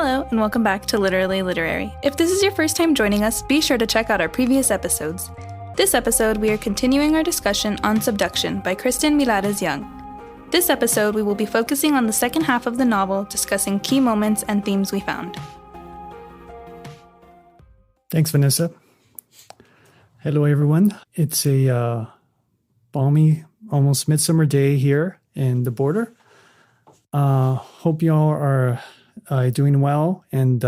Hello, and welcome back to Literally Literary. If this is your first time joining us, be sure to check out our previous episodes. This episode, we are continuing our discussion on Subduction by Kristen Millares Young. This episode, we will be focusing on the second half of the novel, discussing key moments and themes we found. Thanks, Vanessa. Hello, everyone. It's a balmy, almost midsummer day here in the border. Hope y'all are doing well. And,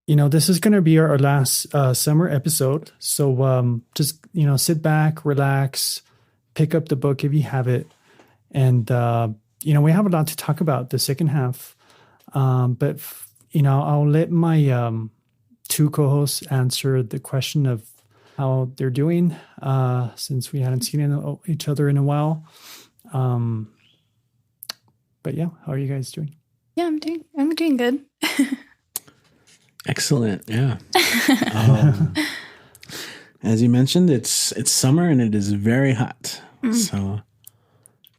this is going to be our last summer episode. So just, sit back, relax, pick up the book if you have it. And, we have a lot to talk about the second half. But I'll let my two co-hosts answer the question of how they're doing since we hadn't seen each other in a while. But yeah, how are you guys doing? Yeah, I'm doing good. Excellent. Yeah. As you mentioned, it's summer and it is very hot. So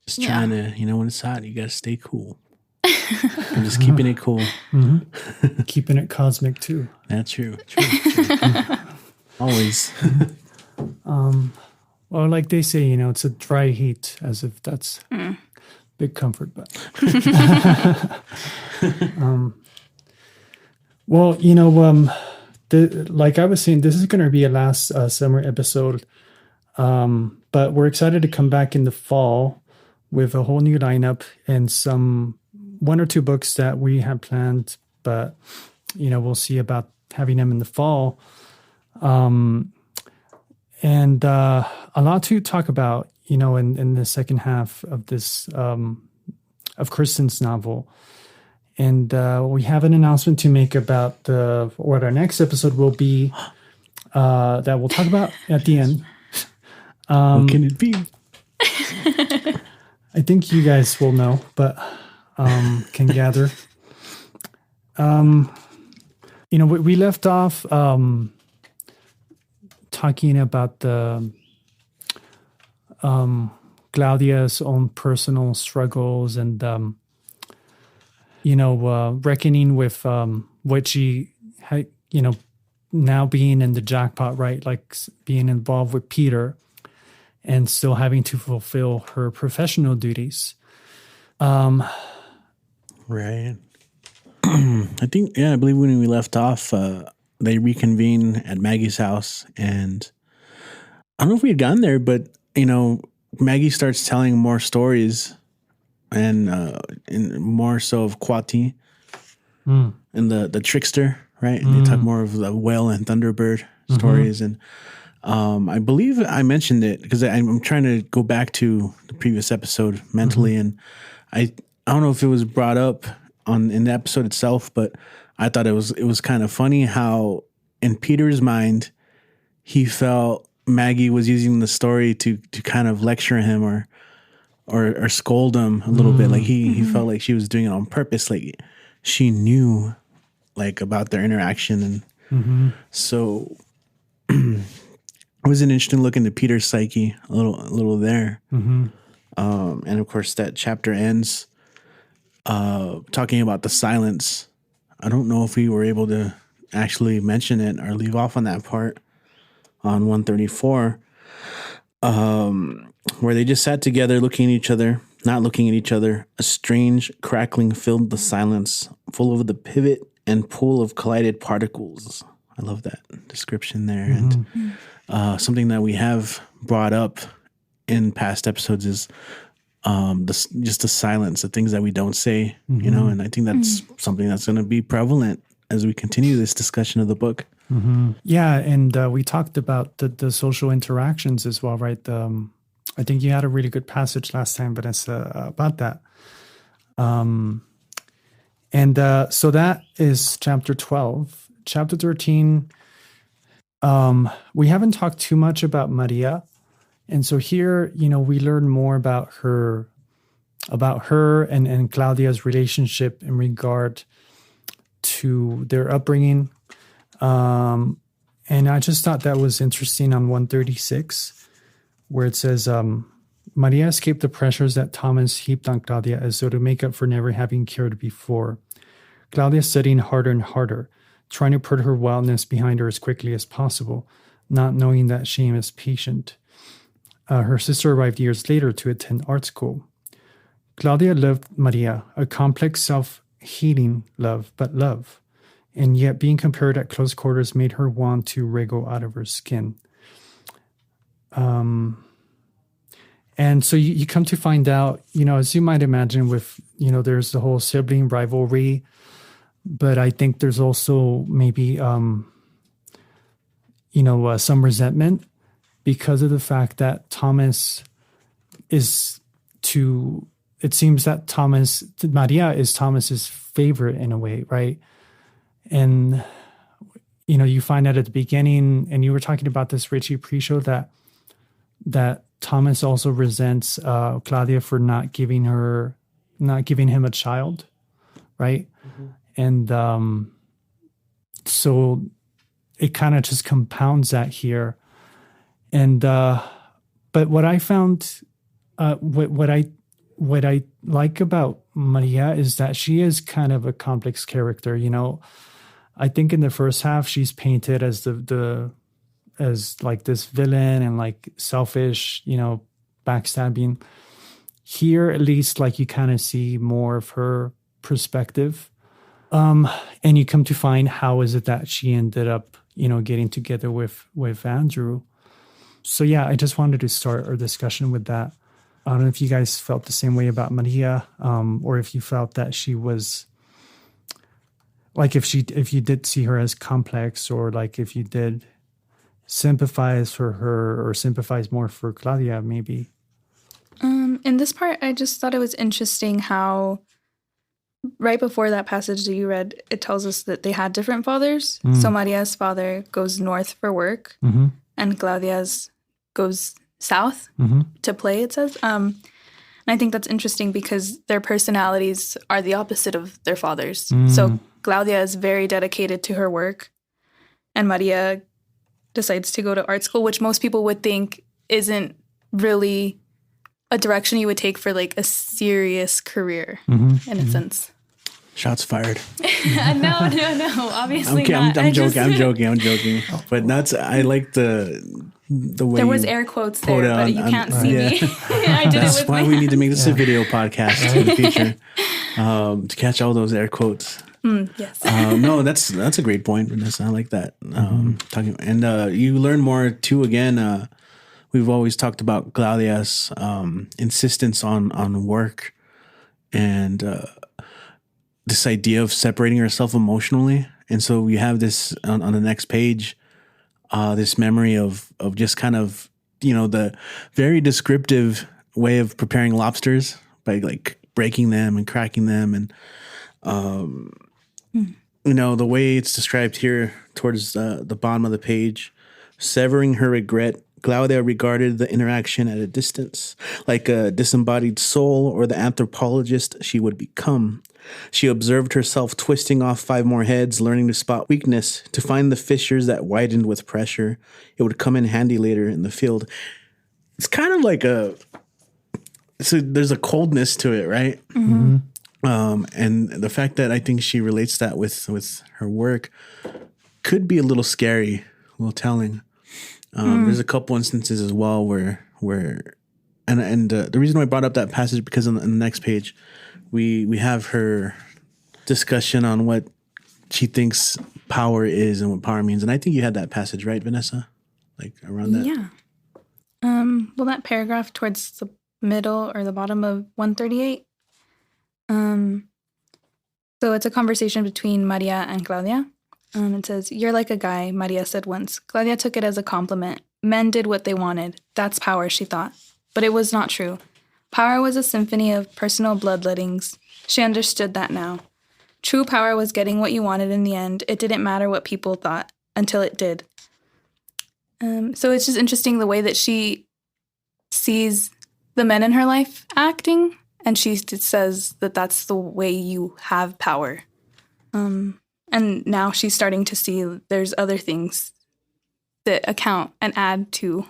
just trying to, when it's hot, you got to stay cool. I'm just keeping it cool. Mm-hmm. Keeping it cosmic too. That's true. Always. Well, like they say, it's a dry heat, as if that's big comfort. But like I was saying, this is going to be a last summer episode. But we're excited to come back in the fall with a whole new lineup and one or two books that we have planned, but we'll see about having them in the fall. And a lot to talk about, in the second half of this, of Kristen's novel. And we have an announcement to make about what our next episode will be, that we'll talk about at the end. What can it be? I think you guys will know, but can gather. We left off talking about the Claudia's own personal struggles and reckoning with what she had, now being in the jackpot, right? Like being involved with Peter and still having to fulfill her professional duties. Right. I believe when we left off, they reconvene at Maggie's house, and I don't know if we had gotten there, but Maggie starts telling more stories, and more so of Kwati and the trickster, right? And they talk more of the whale and thunderbird stories, and I believe I mentioned it because I'm trying to go back to the previous episode mentally, and I don't know if it was brought up in the episode itself, but I thought it was kind of funny how in Peter's mind he felt Maggie was using the story to kind of lecture him or scold him a little bit. Like he felt like she was doing it on purpose. Like she knew like about their interaction. And so it was an interesting look into Peter's psyche a little there. And of course that chapter ends talking about the silence. I don't know if we were able to actually mention it or leave off on that part on 134, where they just sat together looking at each other, not looking at each other. A strange crackling filled the silence, full of the pivot and pool of collided particles. I love that description there. And something that we have brought up in past episodes is just the silence, the things that we don't say, and I think that's something that's going to be prevalent as we continue this discussion of the book. Yeah, and we talked about the social interactions as well, right? I think you had a really good passage last time, Vanessa, about that. So that is chapter 12. Chapter 13, we haven't talked too much about Maria. And so here, we learn more about her and Claudia's relationship in regard to their upbringing. And I just thought that was interesting on 136, where it says, Maria escaped the pressures that Thomas heaped on Claudia as though to make up for never having cared before. Claudia studying harder and harder, trying to put her wildness behind her as quickly as possible, not knowing that shame is patient. Her sister arrived years later to attend art school. Claudia loved Maria, a complex, self-hating love, but love. And yet being compared at close quarters made her want to wriggle out of her skin. And so you come to find out, as you might imagine with, there's the whole sibling rivalry, but I think there's also maybe, some resentment because of the fact that it seems that Maria is Thomas's favorite in a way, right? And, you find out at the beginning, and you were talking about this, Richie, pre-show, that Thomas also resents Claudia for not giving him a child, right? Mm-hmm. And so it kind of just compounds that here. And but what I found, what I like about Maria is that she is kind of a complex character. I think in the first half she's painted as as like this villain and like selfish, backstabbing. Here, at least, like you kind of see more of her perspective. And you come to find how is it that she ended up, getting together with Andrew. So yeah, I just wanted to start our discussion with that. I don't know if you guys felt the same way about Maria, or if you felt that she was like, if you did see her as complex, or like if you did sympathize for her or sympathize more for Claudia, maybe. In this part, I just thought it was interesting how right before that passage that you read, it tells us that they had different fathers. So Maria's father goes north for work, and Claudia's goes south to play, it says. And I think that's interesting because their personalities are the opposite of their fathers. So Claudia is very dedicated to her work, and Maria decides to go to art school, which most people would think isn't really a direction you would take for like a serious career in a sense. Shots fired. No, obviously not. I'm joking. But I like the way there was air quotes there, but you can't see me. I did That's it with why we need to make this a video podcast in the future to catch all those air quotes. Yes. No, that's a great point, Vanessa. I like that. You learn more too. Again, we've always talked about Claudia's insistence on work and this idea of separating herself emotionally. And so we have this on the next page, this memory of just kind of, the very descriptive way of preparing lobsters by like breaking them and cracking them. And, the way it's described here towards the bottom of the page, severing her regret, Claudia regarded the interaction at a distance, like a disembodied soul or the anthropologist she would become. She observed herself twisting off 5 more heads, learning to spot weakness, to find the fissures that widened with pressure. It would come in handy later in the field. It's kind of like there's a coldness to it, right? Mm-hmm. And the fact that I think she relates that with her work could be a little scary, a little telling. There's a couple instances as well where the reason why I brought up that passage because on the next page we have her discussion on what she thinks power is and what power means, and I think you had that passage, right, Vanessa? Like around that. Yeah. Well, that paragraph towards the middle or the bottom of 138. So it's a conversation between Maria and Claudia. It says, "You're like a guy," Maria said once. Claudia took it as a compliment. Men did what they wanted. That's power, she thought. But it was not true. Power was a symphony of personal bloodlettings. She understood that now. True power was getting what you wanted in the end. It didn't matter what people thought until it did. So it's just interesting the way that she sees the men in her life acting, and she says that that's the way you have power. And now she's starting to see there's other things that account and add to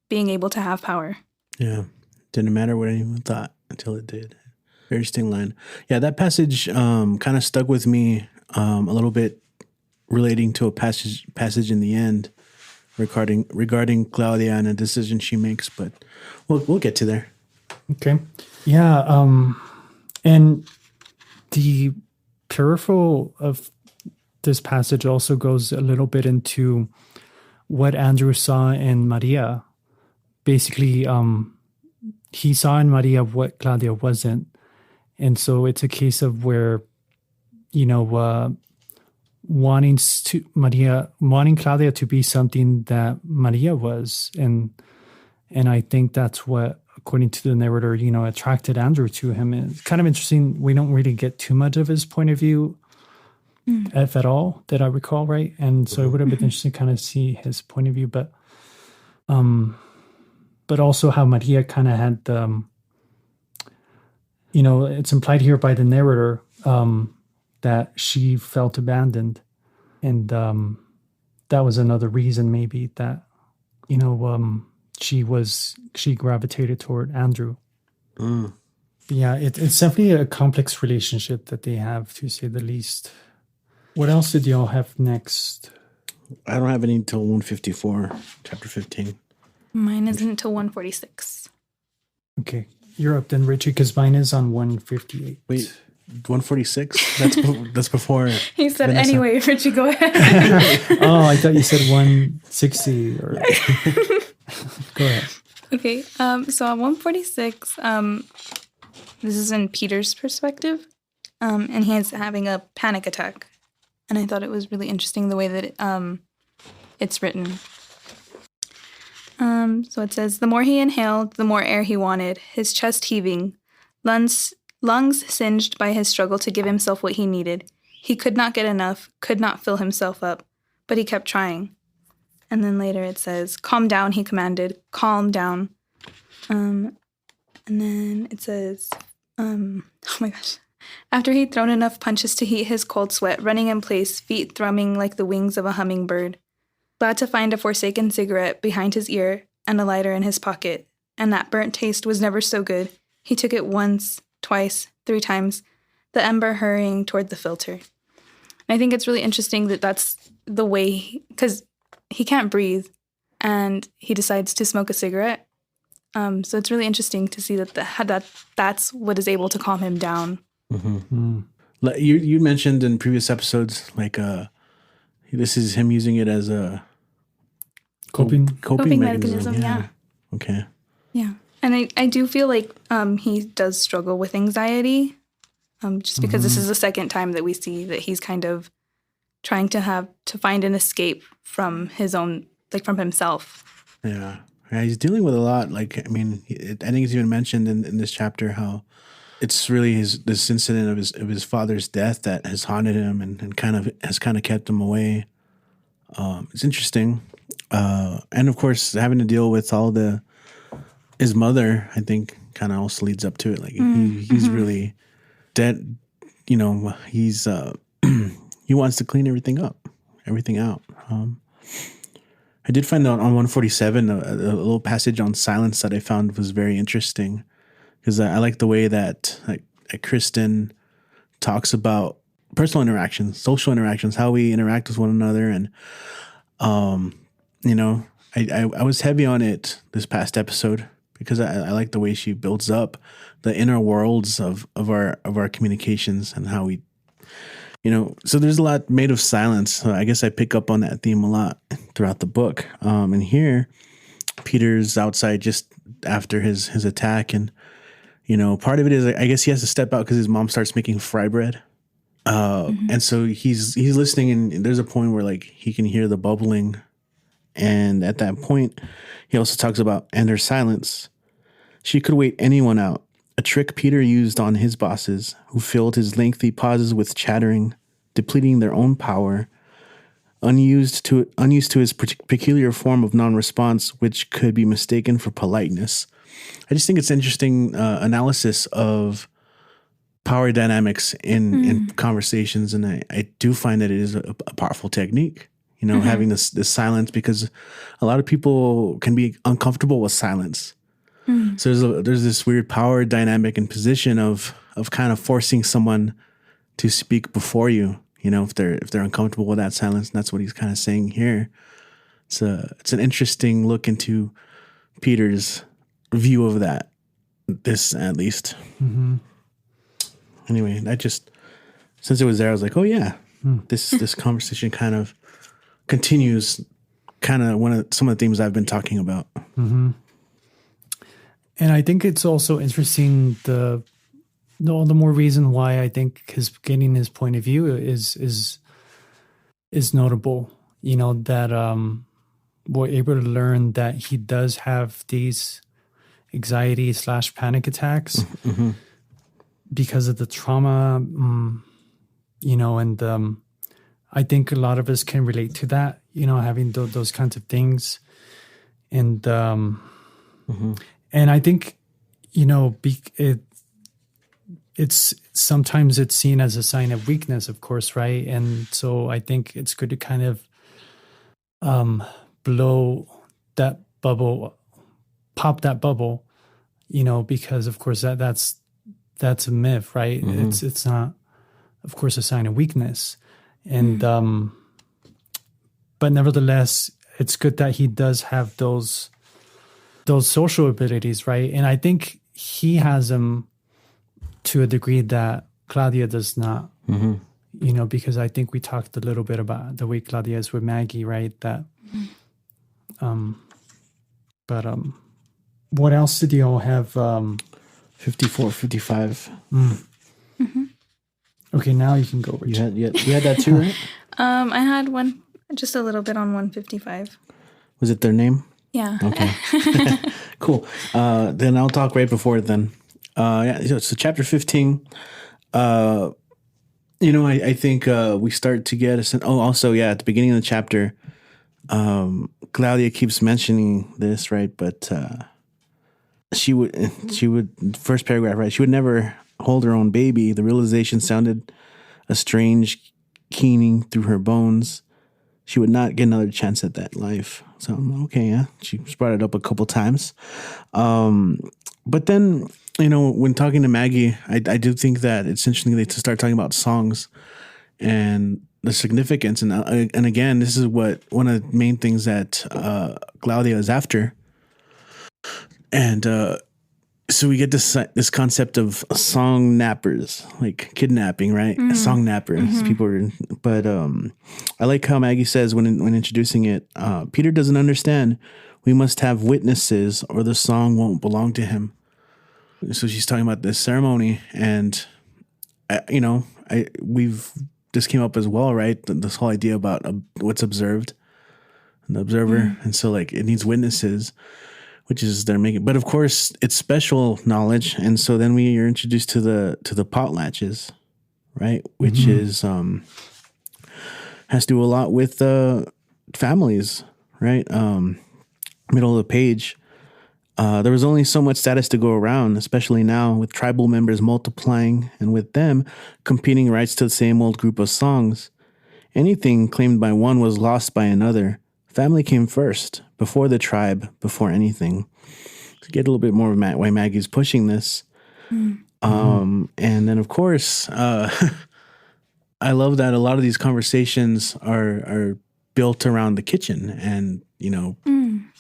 being able to have power. Yeah. Didn't matter what anyone thought until it did. Very interesting line. Yeah, that passage kind of stuck with me a little bit relating to a passage in the end regarding Claudia and a decision she makes, but we'll get to there. Okay. Yeah. And the peripheral of this passage also goes a little bit into what Andrew saw in Maria. Basically, he saw in Maria what Claudia wasn't. And so it's a case of where, wanting Claudia to be something that Maria was. And I think that's what, according to the narrator, attracted Andrew to him. And it's kind of interesting. We don't really get too much of his point of view, if at all, that I recall, right? And so it would have been interesting to kind of see his point of view, but also how Maria kind of had, it's implied here by the narrator that she felt abandoned, and that was another reason maybe that she gravitated toward Andrew. Yeah, it's definitely a complex relationship that they have, to say the least. What else did y'all have next? I don't have any until 154, chapter 15. Mine isn't until 146. Okay, you're up then, Richie, because mine is on 158. Wait, 146? That's before. He said, Vanessa. Anyway, Richie, go ahead. Oh, I thought you said 160. Or go ahead. Okay, so on 146, this is in Peter's perspective, and he's having a panic attack. And I thought it was really interesting the way that it's written. So it says, the more he inhaled, the more air he wanted, his chest heaving, lungs singed by his struggle to give himself what he needed. He could not get enough, could not fill himself up, but he kept trying. And then later it says, calm down, he commanded, calm down. And then it says, oh my gosh. After he'd thrown enough punches to heat his cold sweat, running in place, feet thrumming like the wings of a hummingbird. Glad to find a forsaken cigarette behind his ear and a lighter in his pocket. And that burnt taste was never so good. He took it once, twice, 3 times, the ember hurrying toward the filter. And I think it's really interesting that that's the way, because he can't breathe, and he decides to smoke a cigarette. So it's really interesting to see that's what is able to calm him down. Mm-hmm. You mentioned in previous episodes, like this is him using it as a coping mechanism. Yeah. Okay. Yeah, and I do feel like he does struggle with anxiety, just because this is the second time that we see that he's kind of trying to find an escape from his own, like from himself. Yeah, he's dealing with a lot. Like, I mean, I think it's even mentioned in this chapter how it's really this incident of his father's death that has haunted him and has kept him away. It's interesting, and of course, having to deal with all his mother, I think, kind of also leads up to it. Like he's really dead. He's he wants to clean everything out. I did find out on 147 a little passage on silence that I found was very interesting, because I like the way that Kristen talks about personal interactions, social interactions, how we interact with one another. And, I was heavy on it this past episode because I like the way she builds up the inner worlds of our communications and how we, so there's a lot made of silence. So I guess I pick up on that theme a lot throughout the book. And here Peter's outside just after his attack, and part of it is I guess he has to step out because his mom starts making fry bread. And so he's listening, and there's a point where like he can hear the bubbling. And at that point, he also talks about, and her silence. She could wait anyone out. A trick Peter used on his bosses, who filled his lengthy pauses with chattering, depleting their own power, unused to his peculiar form of non-response, which could be mistaken for politeness. I just think it's interesting analysis of power dynamics in conversations, and I do find that it is a powerful technique. Having this silence, because a lot of people can be uncomfortable with silence. So there's this weird power dynamic and position of kind of forcing someone to speak before you. if they're uncomfortable with that silence. And that's what he's kind of saying here. It's an interesting look into Peter's view of that. This at least. Mm-hmm. Anyway, since it was there, I was like, oh yeah, this conversation kind of continues. Kind of some of the themes I've been talking about. Mm-hmm. And I think it's also interesting all the more reason why I think getting his point of view is notable. That we're able to learn that he does have these anxiety/panic attacks mm-hmm. because of the trauma, and I think a lot of us can relate to that, having those kinds of things. And mm-hmm. and I think, it's sometimes it's seen as a sign of weakness, of course, right? And so I think it's good to kind of blow that bubble, pop that bubble, because of course that's a myth, right? Mm-hmm. It's not, of course, a sign of weakness. And but nevertheless, it's good that he does have those social abilities, right? And I think he has them to a degree that Claudia does not. Mm-hmm. Because I think we talked a little bit about the way Claudia is with Maggie, right? That but what else did you all have? 54, 55. Mm-hmm. Okay, now you can go. Richard. You had that too, right? I had one, just a little bit on 155. Was it their name? Yeah. Okay. Cool. Then I'll talk right before it then. So chapter 15. I think we start to get a sense. Oh, also, at the beginning of the chapter, Claudia keeps mentioning this, right? But she would first paragraph, right? She would never hold her own baby. The realization sounded a strange keening through her bones. She would not get another chance at that life. So I'm okay, yeah. She brought it up a couple times. But then, when talking to Maggie, I do think that it's interesting to start talking about songs and the significance. And again, this is one of the main things that Claudia is after. And so we get this concept of song nappers, like kidnapping, right? Mm-hmm. Song nappers. Mm-hmm. People but I like how Maggie says when introducing it, Peter doesn't understand. We must have witnesses or the song won't belong to him. So she's talking about this ceremony, and this came up as well, right? This whole idea about what's observed and the observer, and so it needs witnesses, which is they're making. But of course, it's special knowledge, and so then we are introduced to the potlatches, right? Which is has to do a lot with families, right? Middle of the page. There was only so much status to go around, especially now with tribal members multiplying and with them competing rights to the same old group of songs. Anything claimed by one was lost by another. Family came first, before the tribe, before anything. To get a little bit more of why Maggie's pushing this. And then, of course, I love that a lot of these conversations are built around the kitchen, and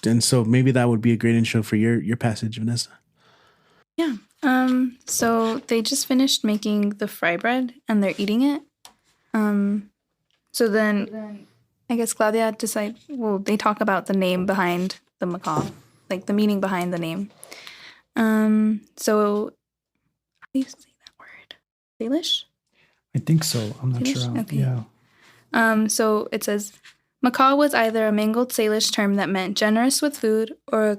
and so maybe that would be a great intro for your passage, Vanessa. Yeah. So they just finished making the fry bread and they're eating it. So then I guess Claudia they talk about the name behind the macaw, like the meaning behind the name. So how do you say that word? Salish? I think so. I'm not Salish? sure. Okay. Yeah. So it says, macaw was either a mangled Salish term that meant generous with food or a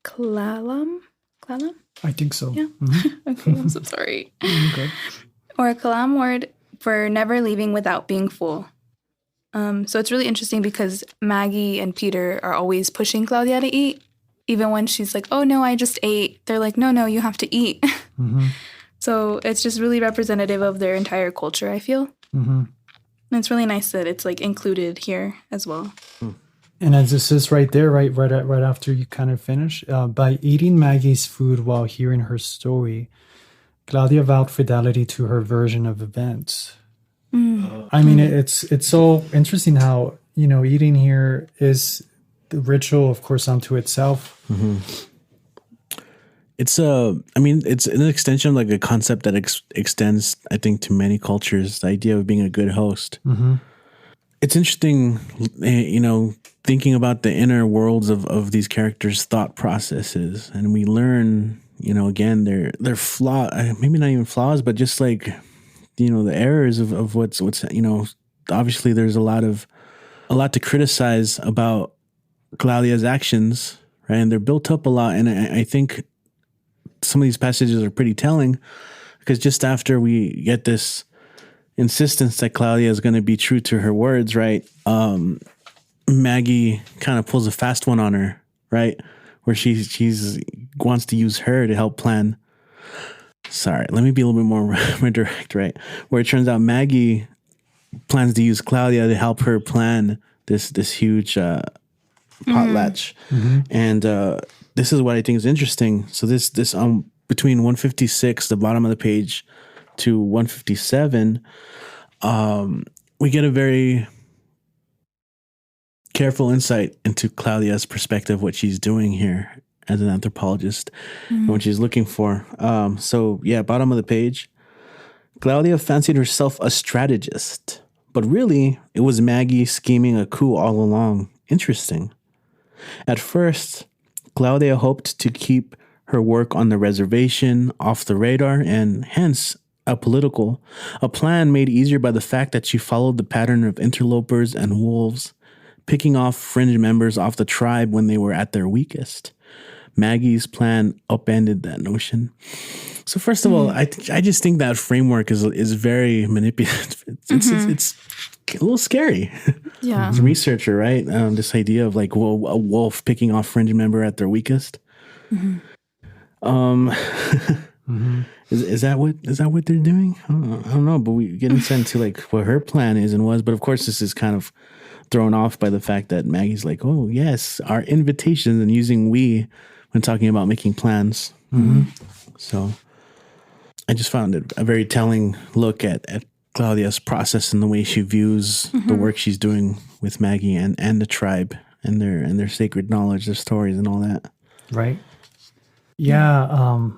klalam? Klalam? I think so. Yeah. Mm-hmm. Okay, I'm so sorry. Okay. Or a kalam word for never leaving without being full. So it's really interesting because Maggie and Peter are always pushing Claudia to eat. Even when she's like, oh, no, I just ate. They're like, no, you have to eat. Mm-hmm. So it's just really representative of their entire culture, I feel. Mm-hmm. And it's really nice that it's included here as well. And as it says right there, right after you kind of finish, by eating Maggie's food while hearing her story, Claudia vowed fidelity to her version of events. I mean, it's so interesting how, eating here is the ritual, of course, unto itself. It's it's an extension of like a concept that extends, I think, to many cultures. The idea of being a good host. It's interesting, thinking about the inner worlds of these characters' thought processes, and we learn, again, they're flaw, maybe not even flaws, but just like, the errors of what's obviously there's a lot to criticize about Claudia's actions, right? And they're built up a lot, and I think some of these passages are pretty telling, because just after we get this insistence that Claudia is going to be true to her words, right? Maggie kind of pulls a fast one on her, right? Where she's wants to use her to help plan. Sorry, let me be a little bit more direct, right? Where it turns out Maggie plans to use Claudia to help her plan this huge potlatch, and this is what I think is interesting. So this between 156, the bottom of the page, to 157, we get a very careful insight into Claudia's perspective, what she's doing here as an anthropologist, and what she's looking for. So yeah, bottom of the page, Claudia fancied herself a strategist, but really it was Maggie scheming a coup all along. Interesting. At first, Claudia hoped to keep her work on the reservation off the radar, and hence apolitical, a plan made easier by the fact that she followed the pattern of interlopers and wolves, picking off fringe members off the tribe when they were at their weakest. Maggie's plan upended that notion. So first of all, I just think that framework is very manipulative. It's a little scary. Yeah. As a researcher, right? This idea of like, well, a wolf picking off fringe member at their weakest. Is that what they're doing? I don't know, but we get into like what her plan is and was. But of course, this is kind of thrown off by the fact that Maggie's like, oh yes, our invitations, and using we when talking about making plans. So I just found it a very telling look at Claudia's process and the way she views the work she's doing with Maggie and the tribe and their sacred knowledge, their stories, and all that. Right. Yeah.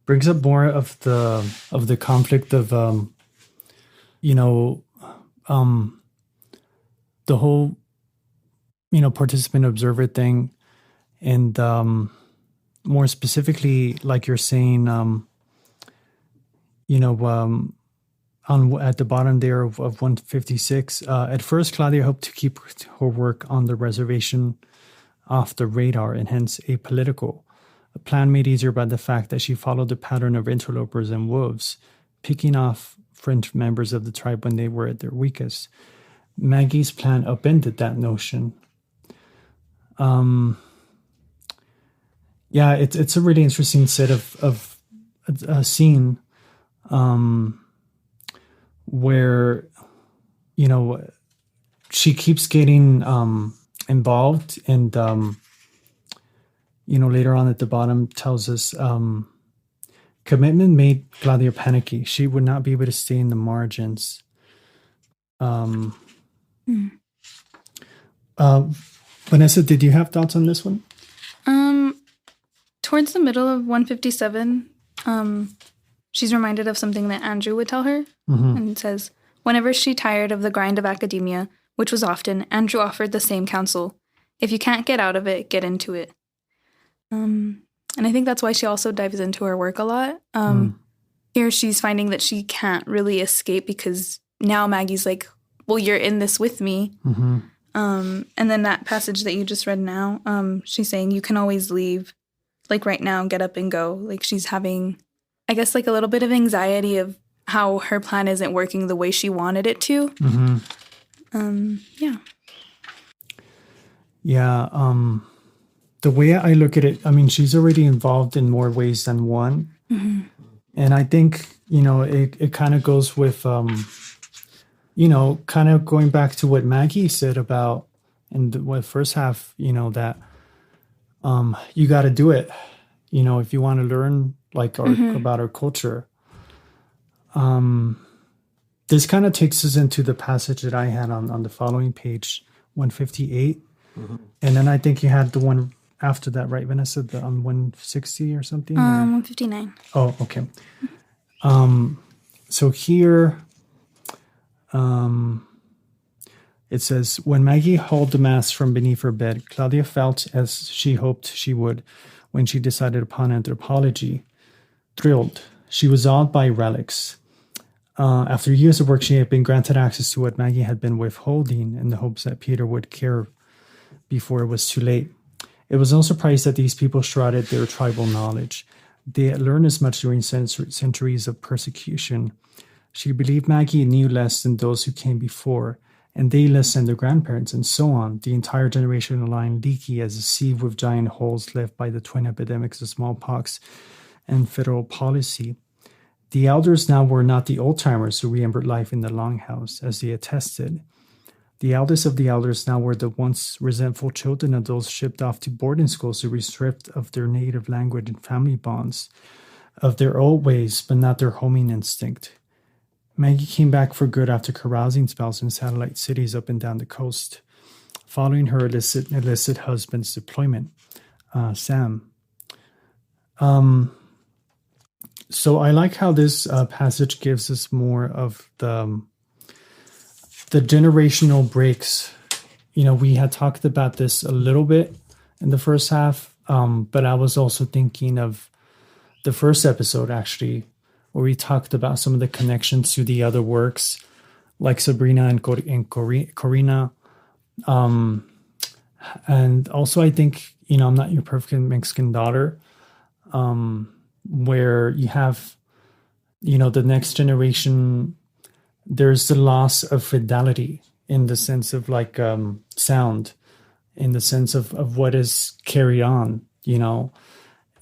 Brings up more of the conflict of the whole participant observer thing, and more specifically, like you're saying, at the bottom there of 156, at first Claudia hoped to keep her work on the reservation off the radar and hence apolitical. A plan made easier by the fact that she followed the pattern of interlopers and wolves, picking off fringe members of the tribe when they were at their weakest. Maggie's plan upended that notion. It's a really interesting set of a scene where she keeps getting involved, and later on at the bottom tells us commitment made Claudia panicky. She would not be able to stay in the margins. Vanessa, did you have thoughts on this one? Towards the middle of 157, she's reminded of something that Andrew would tell her, and it says, whenever she tired of the grind of academia, which was often, Andrew offered the same counsel. If you can't get out of it, get into it. And I think that's why she also dives into her work a lot. Here she's finding that she can't really escape because now Maggie's like, well, you're in this with me. And then that passage that you just read now, she's saying you can always leave, like right now, get up and go. Like she's having, I guess, like a little bit of anxiety of how her plan isn't working the way she wanted it to. The way I look at it, I mean, she's already involved in more ways than one. And I think, it kind of goes with, kind of going back to what Maggie said about in the first half, that you got to do it, if you want to learn like about our culture. this kind of takes us into the passage that I had on the following page, 158. And then I think you had the one after that, right, Vanessa? The 160 or something? 159. Oh, okay. So here, it says, when Maggie hauled the mask from beneath her bed, Claudia felt as she hoped she would when she decided upon anthropology. Thrilled. She was awed by relics. After years of work, she had been granted access to what Maggie had been withholding in the hopes that Peter would care before it was too late. It was no surprise that these people shrouded their tribal knowledge. They had learned as much during centuries of persecution. She believed Maggie knew less than those who came before, and they less than their grandparents, and so on, the entire generation lying leaky as a sieve with giant holes left by the twin epidemics of smallpox and federal policy. The elders now were not the old-timers who remembered life in the longhouse, as they attested. The eldest of the elders now were the once resentful children of those shipped off to boarding schools who were stripped of their native language and family bonds, of their old ways, but not their homing instinct. Maggie came back for good after carousing spells in satellite cities up and down the coast, following her illicit husband's deployment, Sam. So I like how this passage gives us more of the generational breaks. You know, we had talked about this a little bit in the first half, but I was also thinking of the first episode, actually, where we talked about some of the connections to the other works, like Sabrina and Corina. And also, I think, I'm Not Your Perfect Mexican Daughter, where you have, the next generation, there's the loss of fidelity in the sense of like sound, in the sense of what is carried on,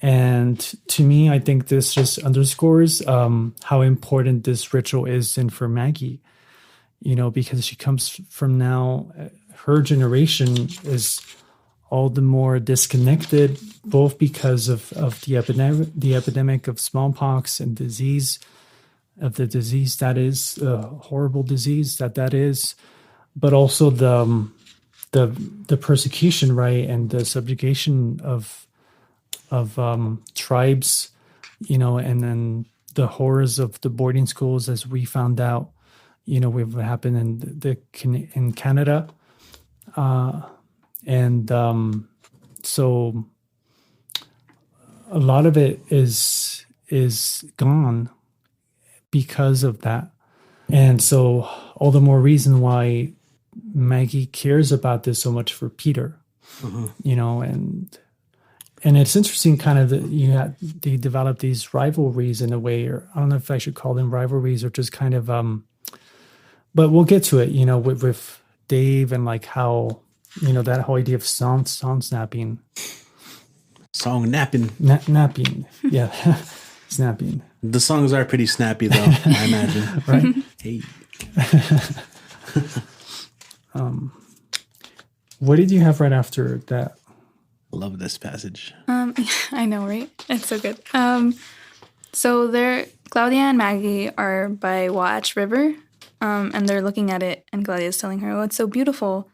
And to me, I think this just underscores how important this ritual is in for Maggie, because she comes from now, her generation is all the more disconnected, both because of the epidemic of smallpox and disease, of the disease that is, horrible disease that is, but also the persecution, right, and the subjugation of tribes, and then the horrors of the boarding schools, as we found out, what happened in Canada, and so a lot of it is gone because of that, and so all the more reason why Maggie cares about this so much for Peter, and it's interesting, kind of, they develop these rivalries in a way, or I don't know if I should call them rivalries, or just kind of, but we'll get to it, with Dave, and like how, that whole idea of song snapping. Song napping. Napping, yeah, snapping. The songs are pretty snappy, though, I imagine. Right? Hey. What did you have right after that? Love this passage. I know, right? It's so good. So Claudia and Maggie are by Watch River, and they're looking at it, and Claudia's telling her, "Oh, it's so beautiful."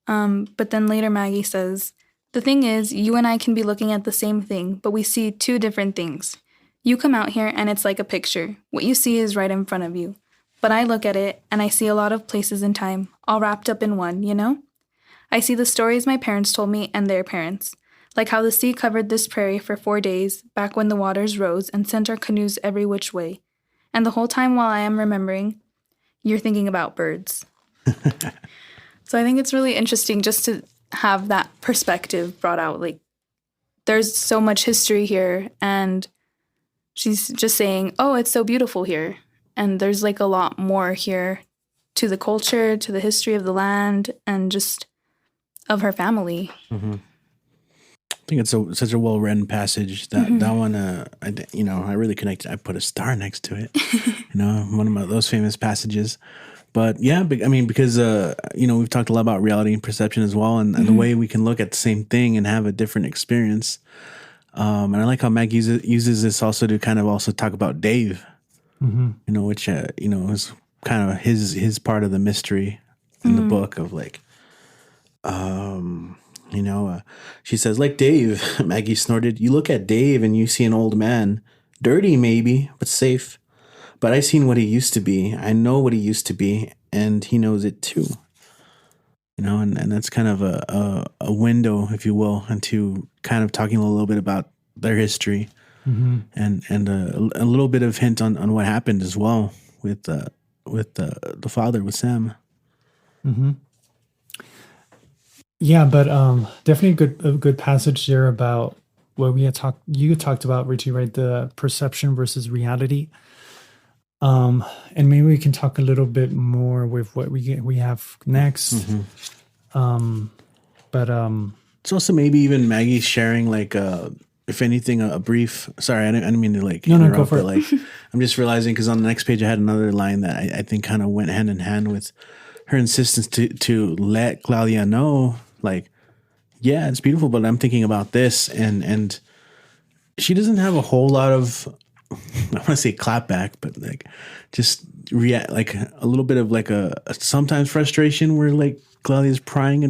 But then later Maggie says, "The thing is, you and I can be looking at the same thing, but we see two different things. You come out here and it's like a picture. What you see is right in front of you. But I look at it and I see a lot of places in time, all wrapped up in one, I see the stories my parents told me and their parents, like how the sea covered this prairie for 4 days, back when the waters rose and sent our canoes every which way. And the whole time while I am remembering, you're thinking about birds." So I think it's really interesting just to have that perspective brought out. Like, there's so much history here, and she's just saying, "Oh, it's so beautiful here." And there's like a lot more here to the culture, to the history of the land, and just of her family. Mm-hmm. I think it's such a well-written passage that one, I really connected. I put a star next to it, one of those famous passages. But yeah, because, we've talked a lot about reality and perception as well, and the way we can look at the same thing and have a different experience. And I like how Meg uses this also to kind of also talk about Dave, which, is kind of his part of the mystery in the book of like, she says, like Dave, Maggie snorted, you look at Dave and you see an old man, dirty maybe, but safe. But I seen what he used to be. I know what he used to be, and he knows it too. And that's kind of a window, if you will, into kind of talking a little bit about their history, and a little bit of hint on what happened as well with the father, with Sam. Mm-hmm. Yeah, but definitely a good passage there about what we had talked. You talked about, Richie, right? The perception versus reality. And maybe we can talk a little bit more with what we have next. But it's also maybe even Maggie sharing like if anything a brief. Sorry, I didn't mean to like interrupt, go for it. Like I'm just realizing because on the next page I had another line that I think kind of went hand in hand with her insistence to let Claudia know, like, yeah, it's beautiful, but I'm thinking about this, and she doesn't have a whole lot of, I want to say clapback, but like just react, like a little bit of like a sometimes frustration where like Claudia's prying.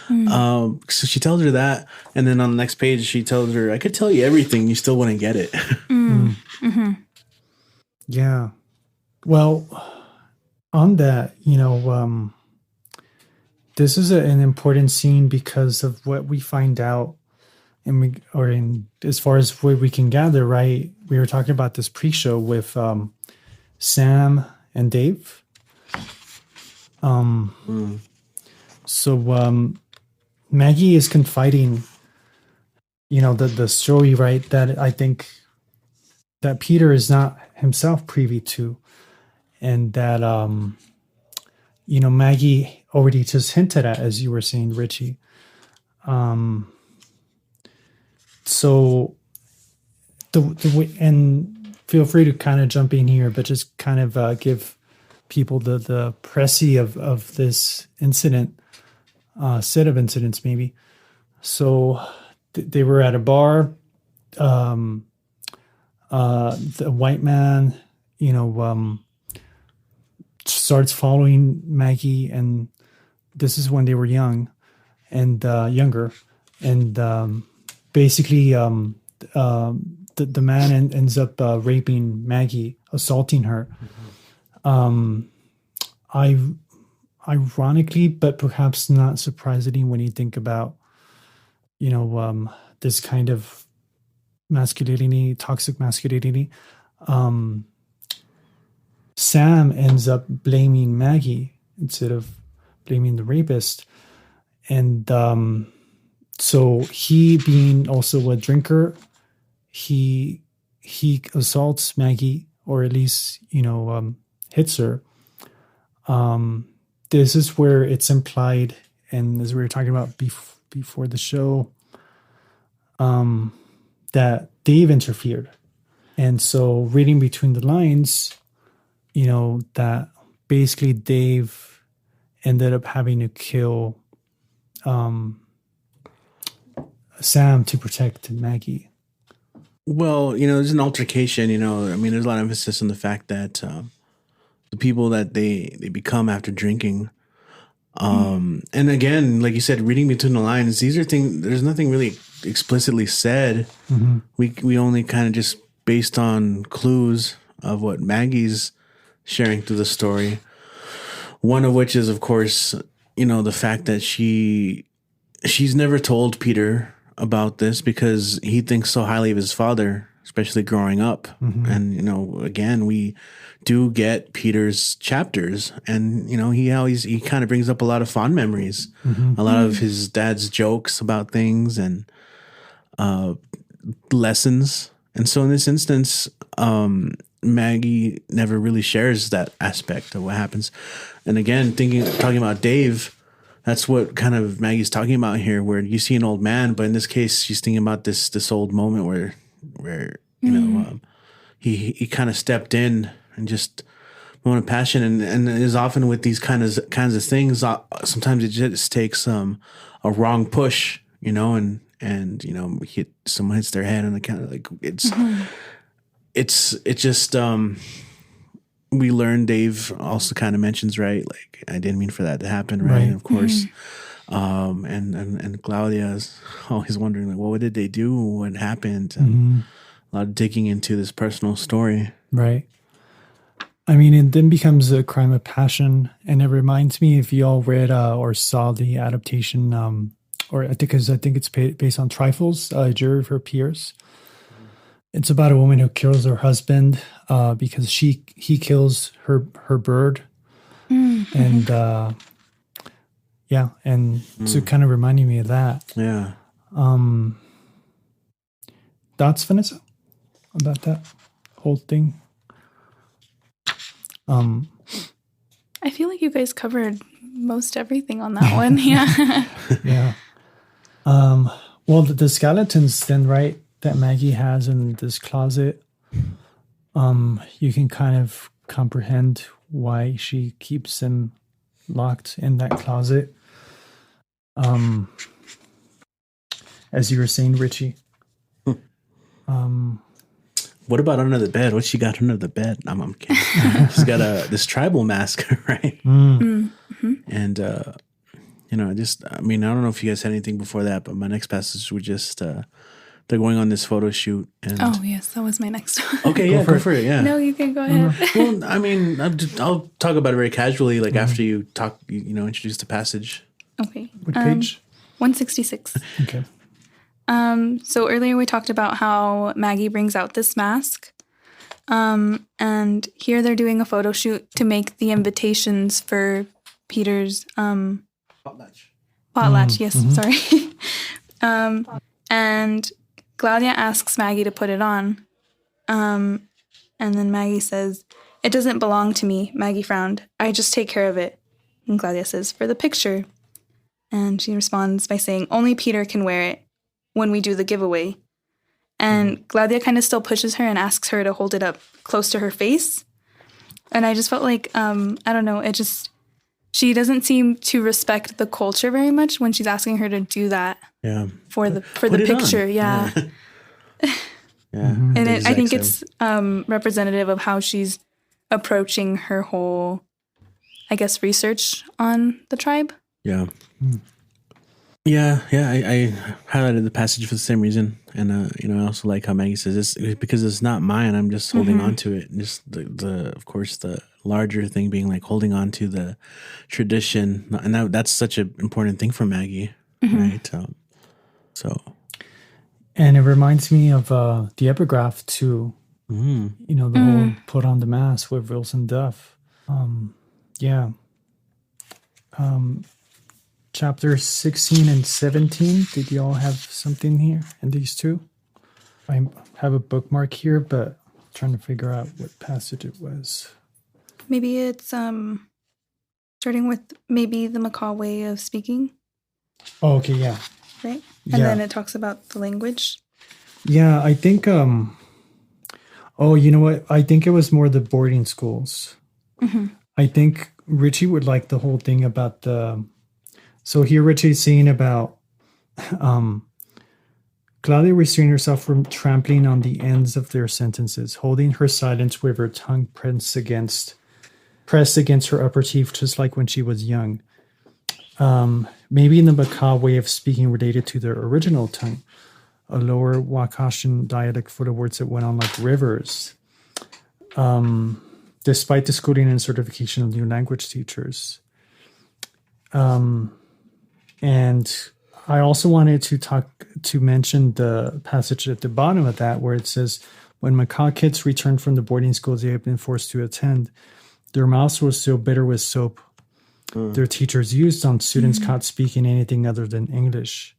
So she tells her that, and then on the next page she tells her, I could tell you everything, you still wouldn't get it. Yeah. Well, on that, this is an important scene because of what we find out, as far as what we can gather, right? We were talking about this pre-show with Sam and Dave. So Maggie is confiding, the story, right? That I think that Peter is not himself privy to, and that Maggie already just hinted at, as you were saying, Richie. So the way, and feel free to kind of jump in here, but just kind of give people the précis of this incident, set of incidents maybe. So they were at a bar. The white man, starts following Maggie, and this is when they were young and younger, and basically the man ends up raping Maggie, assaulting her. Ironically, but perhaps not surprisingly, when you think about this kind of masculinity, toxic masculinity, Sam ends up blaming Maggie instead of blaming the rapist. And so he, being also a drinker, he assaults Maggie, or at least, hits her. This is where it's implied, and as we were talking about before the show, that Dave interfered. And so reading between the lines, that basically Dave ended up having to kill Sam to protect Maggie. Well, there's an altercation, there's a lot of emphasis on the fact that the people that they become after drinking. And again, like you said, reading between the lines, these are things, there's nothing really explicitly said. We only kind of just based on clues of what Maggie's sharing through the story. One of which is, of course, the fact that she's never told Peter about this because he thinks so highly of his father, especially growing up. And, again, we do get Peter's chapters, and, he kind of brings up a lot of fond memories, a lot of his dad's jokes about things and lessons. And so in this instance, Maggie never really shares that aspect of what happens. And again, talking about Dave, that's what kind of Maggie's talking about here, where you see an old man, but in this case, she's thinking about this old moment where he kind of stepped in and just moment of passion, and it is often with these kinds of things. Sometimes it just takes a wrong push, and someone hits their head on the kind of like it's just we learn Dave also kind of mentions, right? Like, I didn't mean for that to happen, right? Right. And of course, and Claudia's always wondering, like, well, what did they do? What happened? And a lot of digging into this personal story. Right. I mean, it then becomes a crime of passion, and it reminds me, if you all read or saw the adaptation, or I think it's based on Trifles, Jury for Peers. It's about a woman who kills her husband because he kills her bird, and so it kind of reminded me of that. Yeah. Thoughts, Vanessa, about that whole thing? I feel like you guys covered most everything on that one. Yeah. Yeah. Well, the skeletons then, right, that Maggie has in this closet, you can kind of comprehend why she keeps them locked in that closet. As you were saying, Richie. What about under the bed? What she got under the bed? I'm kidding. She's got this tribal mask, right? And I don't know if you guys had anything before that, but my next passage was just they're going on this photo shoot. And Oh yes, that was my next one. okay, yeah, go for it. Yeah. No, you can go ahead. Well, I mean, I'll talk about it very casually, like after you talk, introduce the passage. Okay. What page? 166. Okay. So earlier we talked about how Maggie brings out this mask. And here they're doing a photo shoot to make the invitations for Peter's potlatch. Yes, sorry. And Claudia asks Maggie to put it on. And then Maggie says, "It doesn't belong to me." Maggie frowned. "I just take care of it." And Claudia says, "For the picture." And she responds by saying, "Only Peter can wear it when we do the giveaway." And Claudia kind of still pushes her and asks her to hold it up close to her face. And I just felt like, I don't know, she doesn't seem to respect the culture very much when she's asking her to do that. Yeah. For the picture. Yeah. Yeah. And I think it's representative of how she's approaching her whole, I guess, research on the tribe. Yeah. Yeah, I highlighted the passage for the same reason, and I also like how Maggie says this because it's not mine. I'm just holding on to it. And just of course, the larger thing being like holding on to the tradition, and that's such an important thing for Maggie, right? And it reminds me of the epigraph too. The whole "put on the mask" with Wilson Duff. Chapter 16 and 17. Did you all have something here in these two? I have a bookmark here, but I'm trying to figure out what passage it was. Maybe it's starting with maybe the macaw way of speaking. Oh, okay, yeah. Right? And then it talks about the language. Yeah, I think, you know what? I think it was more the boarding schools. I think Richie would like the whole thing about so here Richie's saying about Claudia restrained herself from trampling on the ends of their sentences, holding her silence with her tongue pressed against her upper teeth, just like when she was young. Maybe in the macaw way of speaking related to their original tongue, a lower Wakashan dialect for the words that went on like rivers. Despite the schooling and certification of new language teachers. And I also wanted to mention the passage at the bottom of that where it says, when macaw kids returned from the boarding schools they had been forced to attend, their mouths were so bitter with soap their teachers used on students caught speaking anything other than English.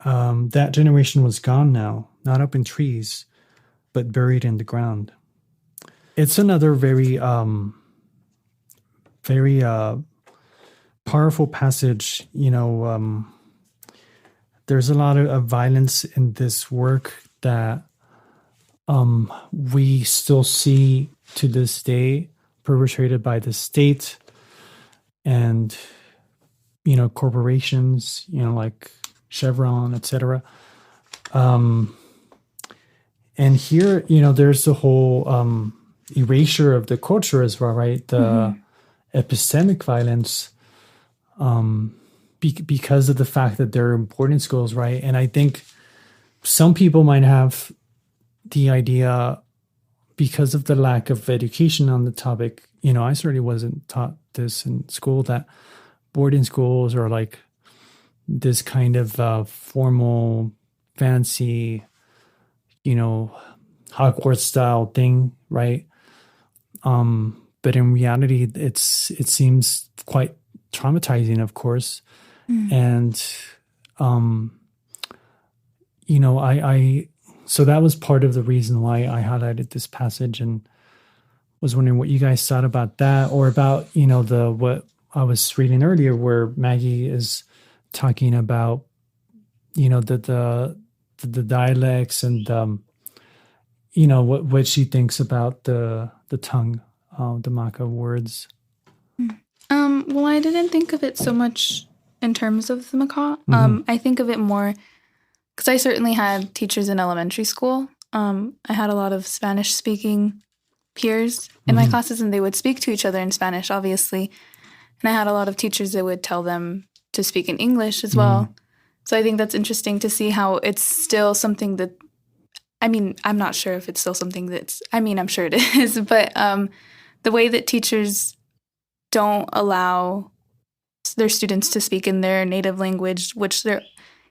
That generation was gone now, not up in trees, but buried in the ground. It's another very powerful passage. There's a lot of violence in this work that we still see to this day perpetrated by the state and corporations, like Chevron, etc. And here, there's the whole erasure of the culture as well, right? The epistemic violence, because of the fact that they're in boarding schools, right? And I think some people might have the idea, because of the lack of education on the topic, I certainly wasn't taught this in school, that boarding schools are like this kind of formal, fancy, Hogwarts style thing, right? But in reality, it seems quite traumatizing, of course. And, so that was part of the reason why I highlighted this passage, and was wondering what you guys thought about that, or about, what I was reading earlier, where Maggie is talking about, the dialects and, what she thinks about the tongue, the Maka words. Well, I didn't think of it so much in terms of the Maka. I think of it more because I certainly had teachers in elementary school. I had a lot of Spanish-speaking peers in my classes, and they would speak to each other in Spanish, obviously. And I had a lot of teachers that would tell them to speak in English as well. So I think that's interesting to see how it's still something that, I'm not sure if it's still something I'm sure it is, but the way that teachers don't allow their students to speak in their native language, which they're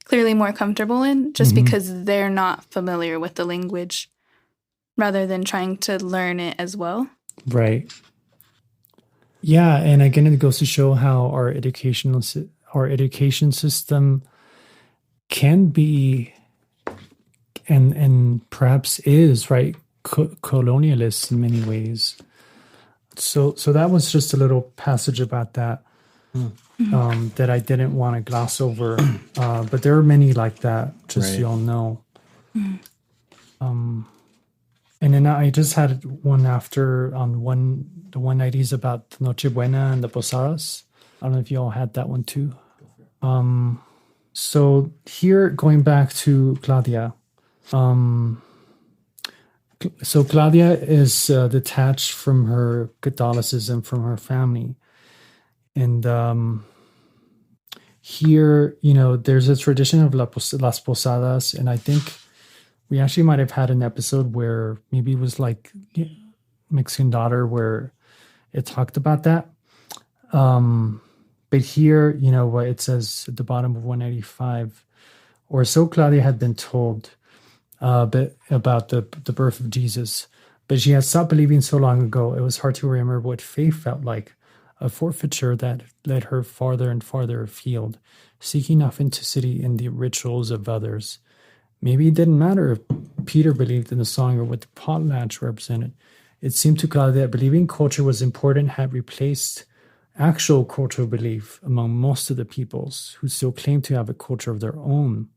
clearly more comfortable in, just because they're not familiar with the language, rather than trying to learn it as well. Right. Yeah, and again, it goes to show how our education system can be, and perhaps is, right, colonialist in many ways. So that was just a little passage about that. That I didn't want to gloss over, but there are many like that, just so you all know. And then I just had one after on the 190s about Noche Buena and the Posadas. I don't know if you all had that one too. So here, going back to Claudia. So Claudia is detached from her Catholicism, from her family. And here, there's a tradition of Las Posadas, and I think we actually might have had an episode where maybe it was like Mexican Daughter, where it talked about that. But here, what it says at the bottom of 185, or so Claudia had been told but about the birth of Jesus, but she had stopped believing so long ago, it was hard to remember what faith felt like. A forfeiture that led her farther and farther afield, seeking authenticity in the rituals of others. Maybe it didn't matter if Peter believed in the song or what the potlatch represented. It seemed to Claudia that believing culture was important had replaced actual cultural belief among most of the peoples who still claimed to have a culture of their own.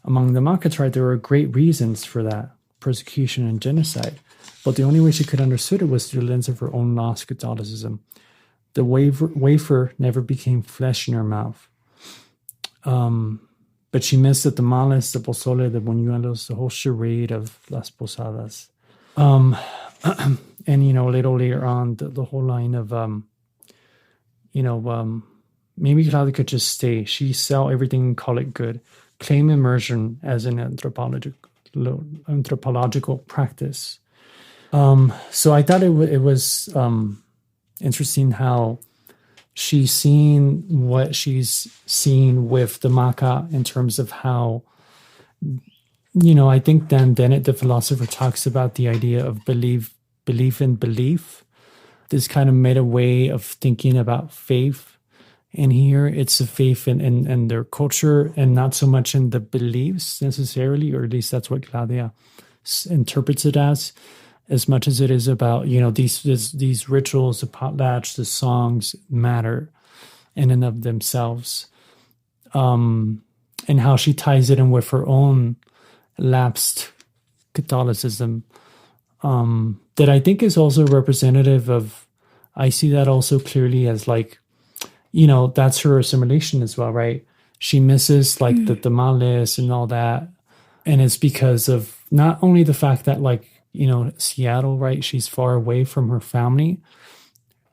Among the Maka tribe, there were great reasons for that, persecution and genocide, but the only way she could understand it was through the lens of her own lost Catholicism. The wafer never became flesh in her mouth. But she missed the tamales, the pozole, the buñuelos, the whole charade of Las Posadas. And, a little later on, the whole line of, maybe Claudia could just stay. She sell everything and call it good. Claim immersion as an anthropological practice. So I thought it was interesting how she's seeing what she's seeing with the Maka in terms of how, I think Dan Dennett, the philosopher, talks about the idea of belief in belief. This kind of meta way of thinking about faith. And here it's a faith in their culture and not so much in the beliefs necessarily, or at least that's what Claudia interprets it as much as it is about, these rituals, the potlatch, the songs matter in and of themselves. And how she ties it in with her own lapsed Catholicism, that I think is also representative of, I see that also clearly as like, that's her assimilation as well, right? She misses like the tamales and all that. And it's because of not only the fact that like, Seattle, right? She's far away from her family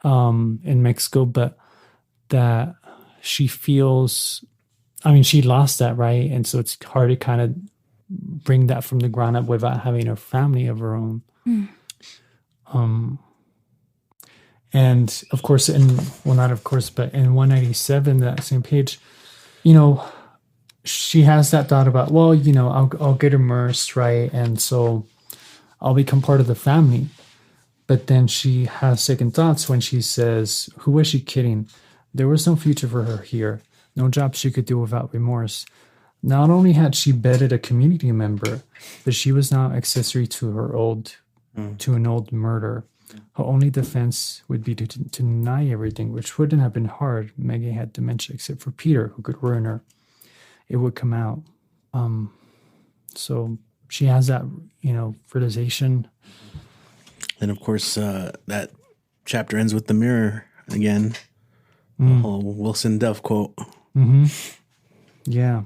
in Mexico, but that she feels, she lost that, right? And so it's hard to kind of bring that from the ground up without having a family of her own. And of course, not of course, but in 197, that same page, she has that thought about, well, I'll get immersed, right? And so I'll become part of the family. But then she has second thoughts when she says, who was she kidding? There was no future for her here. No job she could do without remorse. Not only had she bedded a community member, but she was now accessory to an old murder. Her only defense would be to deny everything, which wouldn't have been hard. Maggie had dementia, except for Peter, who could ruin her. It would come out. So she has that, realization. And of course, that chapter ends with the mirror again. The whole Wilson Duff quote. Mm-hmm. Yeah.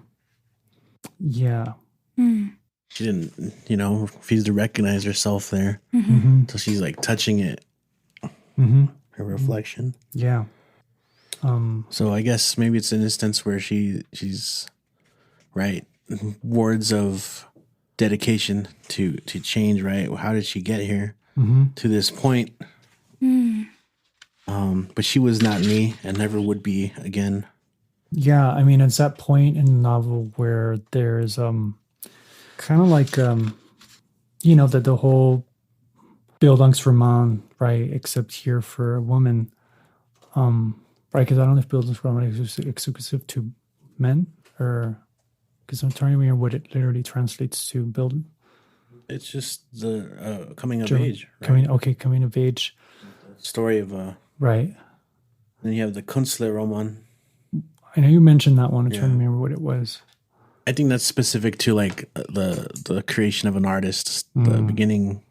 Yeah. She didn't, refuse to recognize herself there. So she's like touching it. Her reflection. Yeah. So I guess maybe it's an instance where she's right. Words of dedication to change, right? How did she get here to this point? But she was not me and never would be again. Yeah, it's that point in the novel where there's kind of like that the whole Bildungsroman, right? Except here for a woman, right? Because I don't know if Bildungsroman is exclusive to men, or because I'm trying to remember what it literally translates to. Build. It's just the coming of German, age. Right? Coming of age. Story of right. Then you have the Künstlerroman. I know you mentioned that one. I'm trying to remember what it was. I think that's specific to like the creation of an artist, the beginning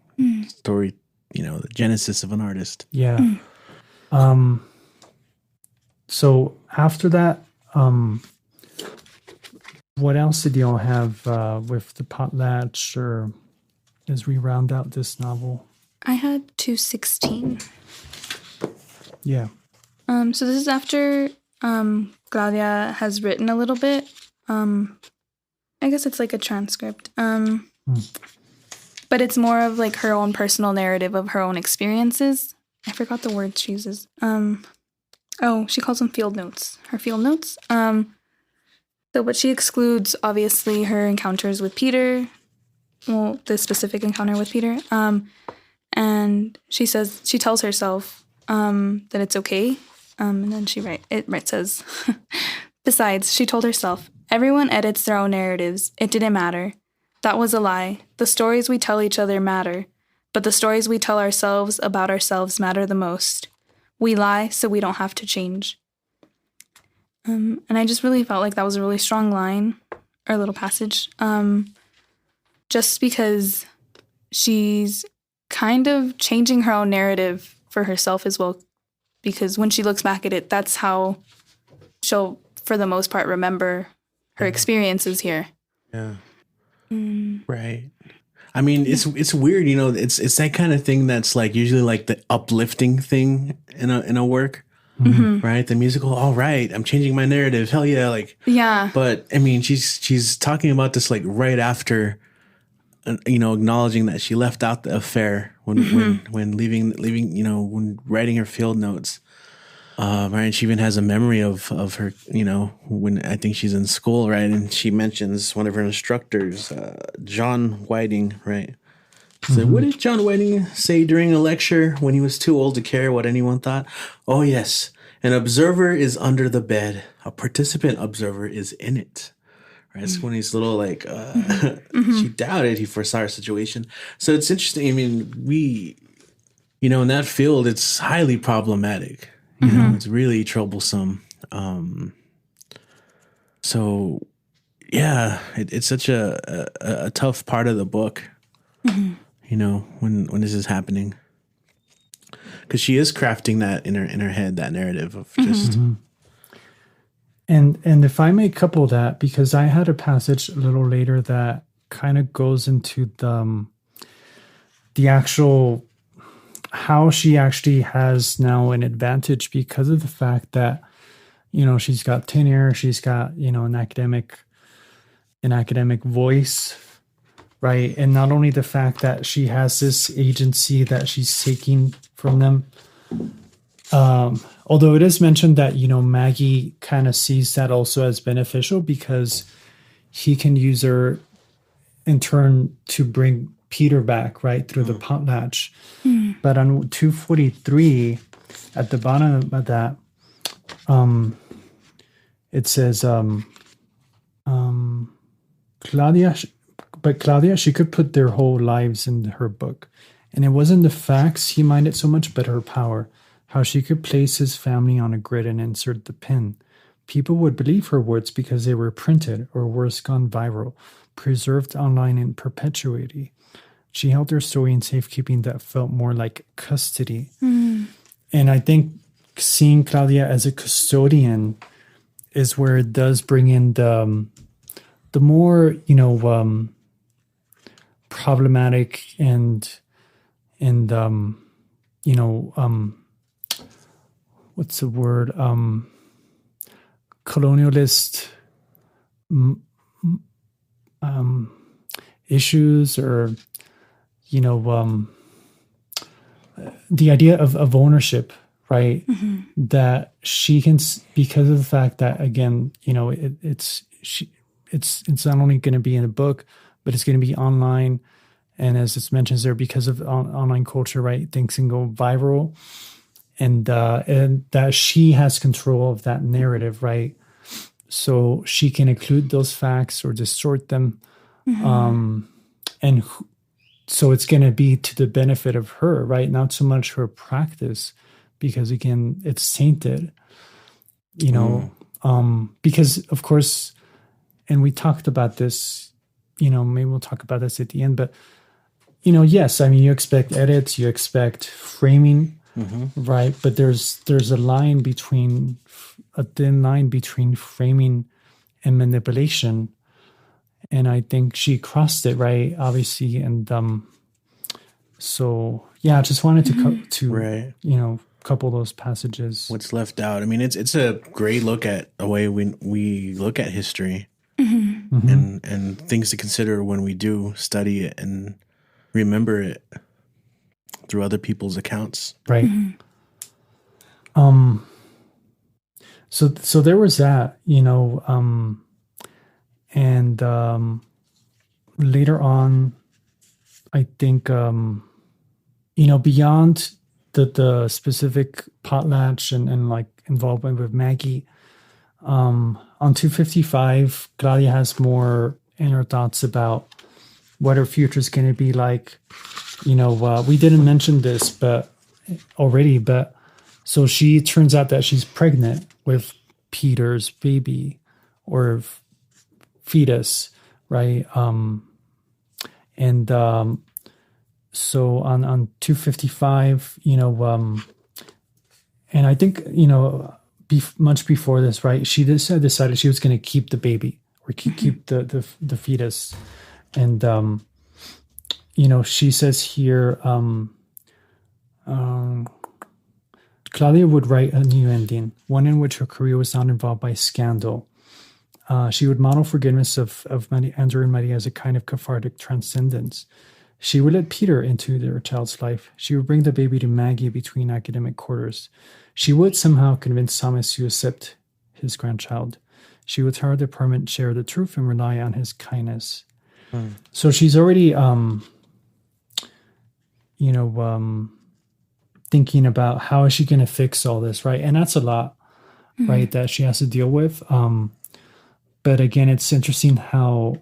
story, the genesis of an artist. Yeah. So after that, what else did y'all have with the potlatch, or as we round out this novel? I had 216. Yeah. So this is after Claudia has written a little bit. I guess it's like a transcript. But it's more of like her own personal narrative of her own experiences. I forgot the word she uses. She calls them field notes. Her field notes. But she excludes, obviously, her encounters with Peter. Well, the specific encounter with Peter. And she tells herself that it's okay. And then it says, besides, she told herself, everyone edits their own narratives. It didn't matter. That was a lie. The stories we tell each other matter, but the stories we tell ourselves about ourselves matter the most. We lie so we don't have to change. And I just really felt like that was a really strong line, or little passage, just because she's kind of changing her own narrative for herself as well, because when she looks back at it, that's how she'll, for the most part, remember her experiences here. Yeah. Right. It's weird, it's that kind of thing that's like usually like the uplifting thing in a work, right? The musical, all right, I'm changing my narrative. Hell yeah. Like, yeah. But she's talking about this like right after, acknowledging that she left out the affair when leaving, when writing her field notes. Right. She even has a memory of her, when I think she's in school, right? And she mentions one of her instructors, John Whiting, right? So what did John Whiting say during a lecture when he was too old to care what anyone thought? Oh, yes. An observer is under the bed. A participant observer is in it. Right. It's when he's little, like, she doubted he foresaw her situation. So it's interesting. We, in that field, it's highly problematic. It's really troublesome. So, yeah, it's such a tough part of the book, when this is happening. Because she is crafting that in her head, that narrative of just... And if I may couple that, because I had a passage a little later that kind of goes into the actual how she actually has now an advantage because of the fact that, she's got tenure, she's got, an academic voice, right? And not only the fact that she has this agency that she's taking from them, although it is mentioned that, Maggie kind of sees that also as beneficial because he can use her in turn to bring Peter back, right, through the potlatch. But on 243, at the bottom of that, it says, Claudia, she could put their whole lives in her book. And it wasn't the facts he minded so much, but her power, how she could place his family on a grid and insert the pin. People would believe her words because they were printed, or worse, gone viral, preserved online in perpetuity. She held her story in safekeeping that felt more like custody. And I think seeing Claudia as a custodian is where it does bring in the more, problematic and what's the word? Colonialist issues, or the idea of ownership, right? That she can, because of the fact that, again, it's not only going to be in a book, but it's going to be online. And as it mentions there, because of online culture, right, things can go viral, and that she has control of that narrative, right? So she can include those facts or distort them. So it's going to be to the benefit of her, right? Not so much her practice, because again, it's tainted, because of course, and we talked about this, maybe we'll talk about this at the end, but, yes, I mean, you expect edits, you expect framing, right? But there's a thin line between framing and manipulation. And I think she crossed it, right? Obviously. And so, yeah, I just wanted to couple those passages. What's left out? I mean, it's a great look at a way we look at history, and things to consider when we do study it and remember it through other people's accounts. Right. So there was that, and later on, I think, beyond the specific potlatch and like involvement with Maggie, on 255, Claudia has more inner thoughts about what her future is going to be like. We didn't mention this, but so she turns out that she's pregnant with Peter's baby or fetus, right? So on 255, and I think, much before this, right, she decided she was going to keep the baby or keep the fetus. And, she says here, Claudia would write a new ending, one in which her career was not involved by scandal. She would model forgiveness of Andrew and Maria as a kind of cathartic transcendence. She would let Peter into their child's life. She would bring the baby to Maggie between academic quarters. She would somehow convince Thomas to accept his grandchild. She would tell the department share the truth and rely on his kindness. So she's already, thinking about how is she going to fix all this, right? And that's a lot, right, that she has to deal with. But again, it's interesting how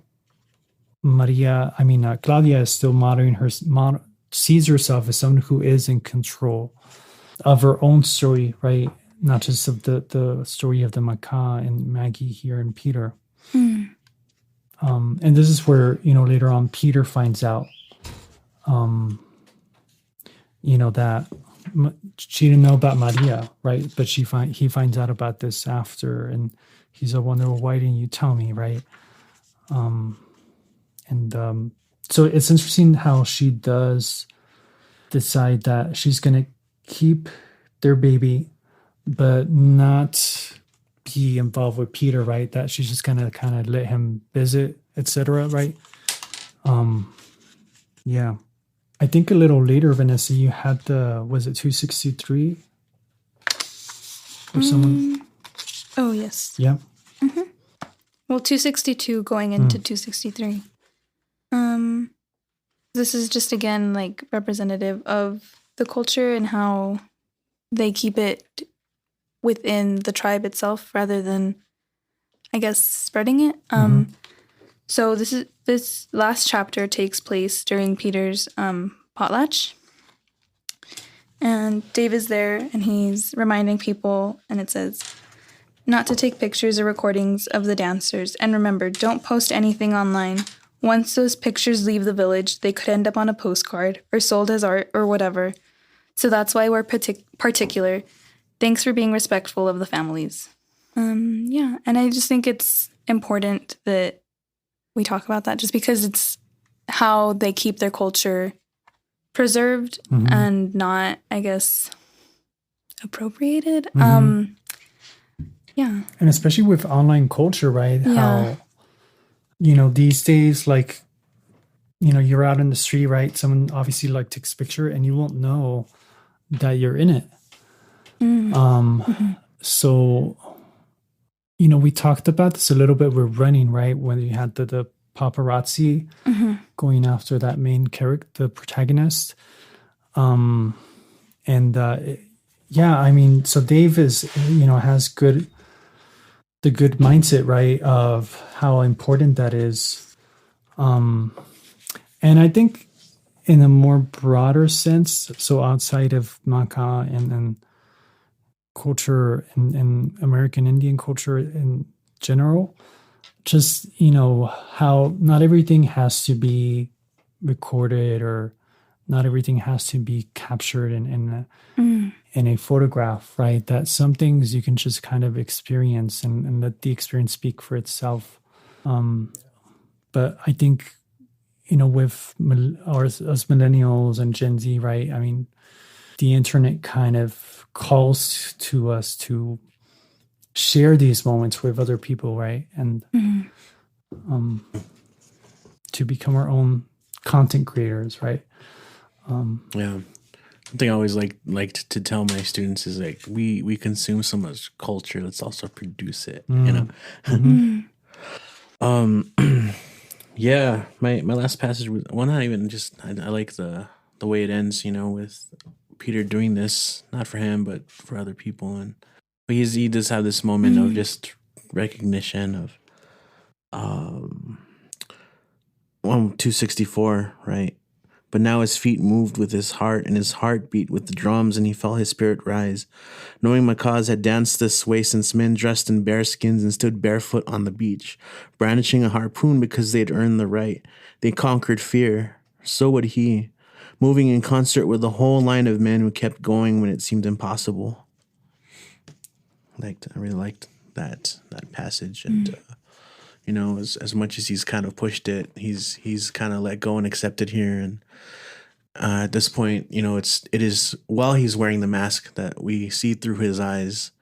Claudia is still sees herself as someone who is in control of her own story, right? Not just of the story of the macaw and Maggie here and Peter. And this is where, later on Peter finds out, that she didn't know about Maria, right? But he finds out about this after, and he's a wonder, well, why didn't you tell me, right? So it's interesting how she does decide that she's going to keep their baby, but not be involved with Peter, right? That she's just going to kind of let him visit, etc., right? Yeah. I think a little later, Vanessa, you had was it 263? Or someone? Oh, yes. Yeah. Well, 262 going into 263. This is just, again, like representative of the culture and how they keep it within the tribe itself rather than, I guess, spreading it. So this last chapter takes place during Peter's potlatch. And Dave is there and he's reminding people, and it says, not to take pictures or recordings of the dancers. And remember, don't post anything online. Once those pictures leave the village, they could end up on a postcard or sold as art or whatever. So that's why we're particular. Thanks for being respectful of the families. Yeah, and I just think it's important that we talk about that just because it's how they keep their culture preserved and not, I guess, appropriated. Yeah. And especially with online culture, right? Yeah. How, these days, like, you're out in the street, right? Someone obviously like takes a picture and you won't know that you're in it. So, we talked about this a little bit with running, right? When you had the paparazzi going after that main character, the protagonist. Yeah, I mean, so Dave is, has the good mindset, right, of how important that is. And I think in a more broader sense, so outside of Maka and culture and American Indian culture in general, just, how not everything has to be recorded or not everything has to be captured in a photograph, right? That some things you can just kind of experience and let the experience speak for itself. But I think, with us millennials and Gen Z, right? I mean, the internet kind of calls to us to share these moments with other people, right? And to become our own content creators, right? Yeah. Something I always liked to tell my students is like we consume so much culture, let's also produce it. Yeah, my last passage was not even just I like the way it ends, with Peter doing this not for him but for other people, but he does have this moment of just recognition of 264, right? But now his feet moved with his heart, and his heart beat with the drums, and he felt his spirit rise. Knowing Makaz had danced this way since men dressed in bearskins and stood barefoot on the beach, brandishing a harpoon because they had earned the right. They conquered fear. So would he, moving in concert with the whole line of men who kept going when it seemed impossible. I really liked that passage, and as much as he's kind of pushed it, he's kind of let go and accepted here. And at this point, it is while he's wearing the mask that we see through his eyes,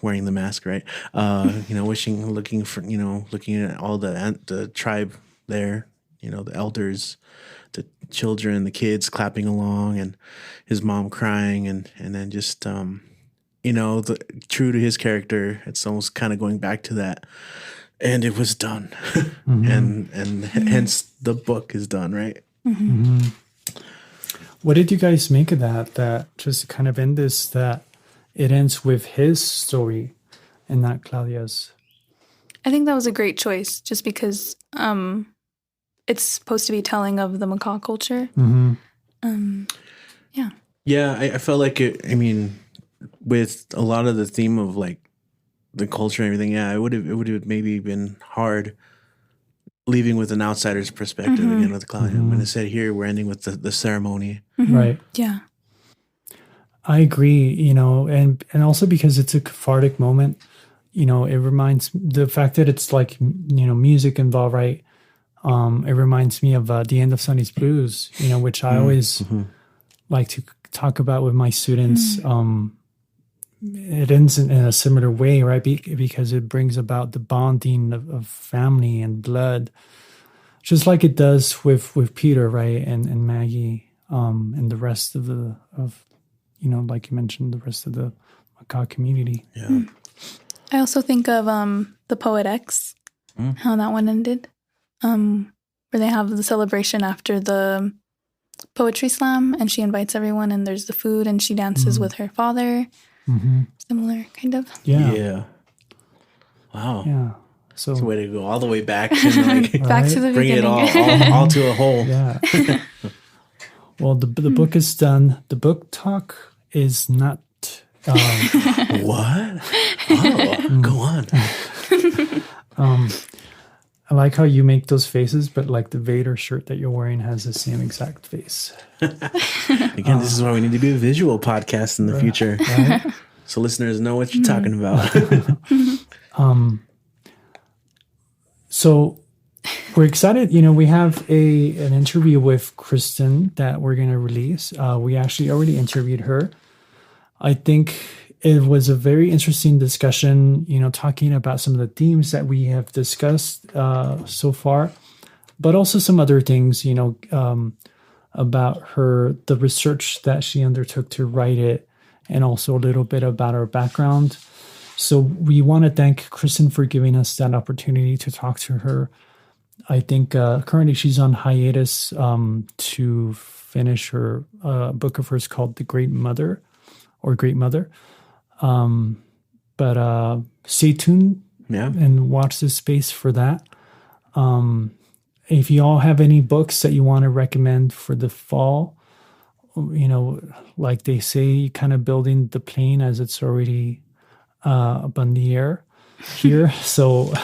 wearing the mask, right? Looking at all the tribe there, the elders, the children, the kids clapping along, and his mom crying, and then just true to his character, it's almost kind of going back to that. And it was done. and hence the book is done, right? What did you guys make of that just to kind of end this, that it ends with his story and not Claudia's? I think that was a great choice just because it's supposed to be telling of the macaw culture. Yeah, I felt like it, with a lot of the theme of like the culture and everything, it would have maybe been hard leaving with an outsider's perspective again with Claudia. When it said here, we're ending with the ceremony. Right. Yeah. I agree, and also because it's a cathartic moment, it reminds the fact that it's like, music involved, right? It reminds me of The End of Sunny's Blues, which I always like to talk about with my students. It ends in a similar way, right? Because it brings about the bonding of family and blood, just like it does with Peter, right? And Maggie, and the rest of like you mentioned, the rest of the macaque community. Yeah. I also think of the Poet X, how that one ended, where they have the celebration after the poetry slam, and she invites everyone, and there's the food, and she dances with her father. Similar, kind of. Yeah. Wow. Yeah. So it's a way to go all the way back and Back to the bring beginning. it all to a whole. Yeah. Well, the book is done. The book talk is not. What? Oh, go on. I like how you make those faces, but like the Vader shirt that you're wearing has the same exact face. Again, this is why we need to be a visual podcast in the future, so listeners know what you're talking about. So we're excited. We have an interview with Kristen that we're going to release. We actually already interviewed her. I think it was a very interesting discussion, talking about some of the themes that we have discussed so far, but also some other things, about the research that she undertook to write it, and also a little bit about her background. So we want to thank Kristen for giving us that opportunity to talk to her. I think currently she's on hiatus to finish her book of hers called The Great Mother. But stay tuned and watch this space for that. If you all have any books that you want to recommend for the fall, like they say, kind of building the plane as it's already up in the air here. So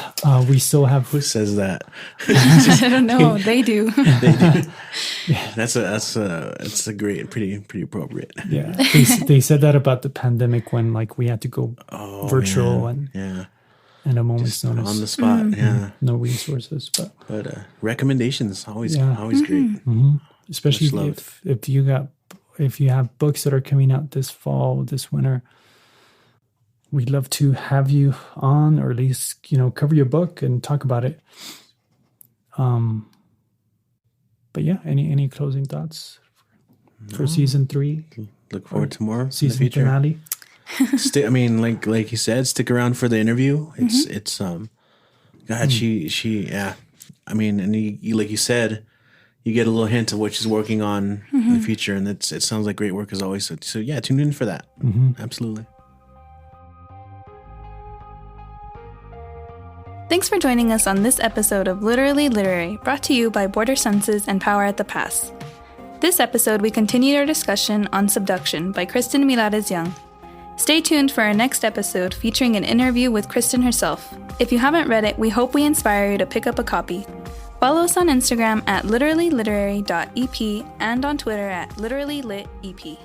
we still have. Who says that? I don't know. They do. They do. That's a great, pretty appropriate. Yeah, they said that about the pandemic when we had to go virtual and a moment's notice on the spot. Yeah, no resources, but recommendations always great. Especially if you have books that are coming out this fall, this winter. We'd love to have you on, or at least cover your book and talk about it. But yeah, any closing thoughts for season 3? Look forward to more season in the future. finale. Like you said, stick around for the interview. It's God, she I mean, and you like you said, you get a little hint of what she's working on in the future, and it sounds like great work as always. So yeah, tune in for that. Absolutely. Thanks for joining us on this episode of Literally Literary, brought to you by Border Senses and Power at the Pass. This episode, we continued our discussion on Subduction by Kristen Millares Young. Stay tuned for our next episode featuring an interview with Kristen herself. If you haven't read it, we hope we inspire you to pick up a copy. Follow us on Instagram at literallyliterary.ep and on Twitter at literallylitep.